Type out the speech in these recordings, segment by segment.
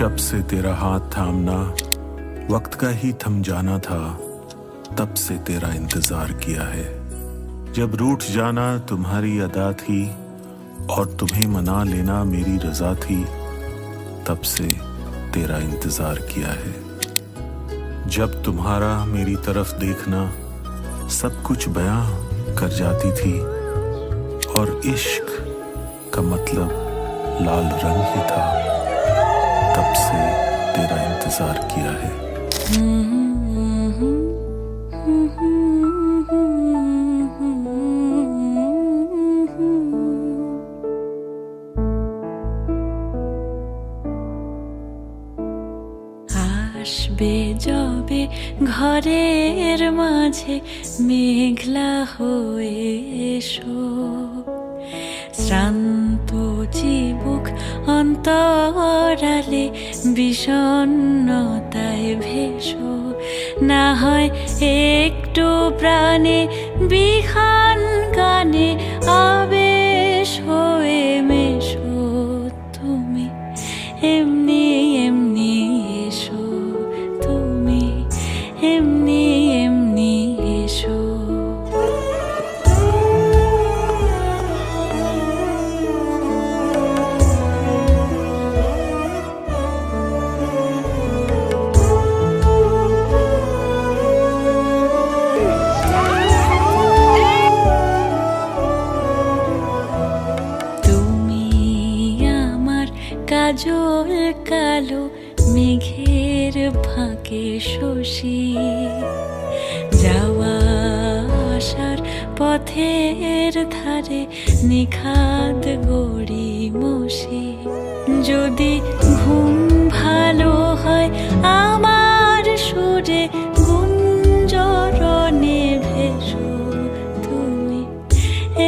जब से तेरा हाथ थामना वक्त का ही थम जाना था, तब से तेरा इंतजार किया है। जब रूठ जाना तुम्हारी अदा थी और तुम्हें मना लेना मेरी रजा थी, तब से तेरा इंतजार किया है। जब तुम्हारा मेरी तरफ देखना सब कुछ बयां कर जाती थी और इश्क का मतलब लाल रंग ही था, तब से तेरा इंतजार किया है। আসবে যবে ঘরের মাঝে মেঘলা হয়ে এসো, শ্রান্ত চিবুক অন্তরালে বিষণ্ণতায় ভেসো। না হয় একটু প্রাণে বিহান গানে আবেশ হয়ে মেশো। তুমি এমনি এমনি এসো, তুমি এমনি এমনি এসো। কাজল কালো মেঘের ফাঁকে শশী, যাওয়া আসার পথের ধারে নিখাদ গড়ি মশি। যদি ঘুম ভালো হয় আমার সুরে গুঞ্জরণে ভেসো, তুমি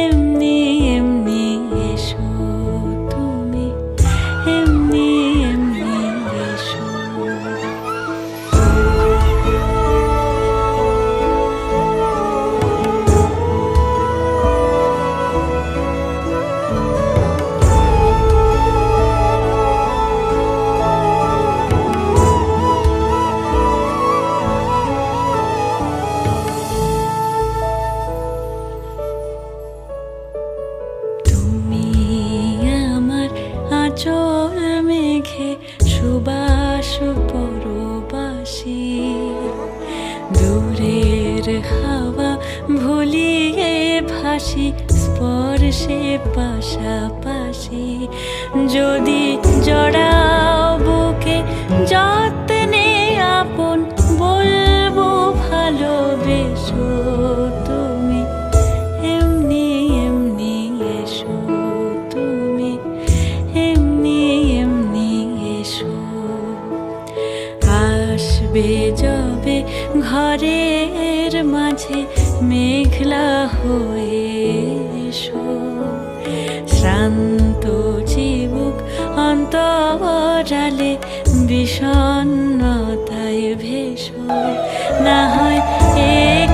এমনি এমনি এসো, তুমি এমনি এমনি এসো। আঁচল মেঘে সুবাস পরবাসী, দূরের হাওয়া ভুলিয়ে ভাসি স্পর্শে পাশাপাশি। যদি জড়াও বুকে যত্নে আপন বলবো ভালোবেসো, তুমি এমনি এমনি এসো, তুমি এমনি এমনি এসো। আসবে যবে ঘরের মাঝে মেঘলা হয়ে এসো, শ্রান্ত চিবুক অন্তরালে বিষণ্ণতায় ভেসো। না হয় এক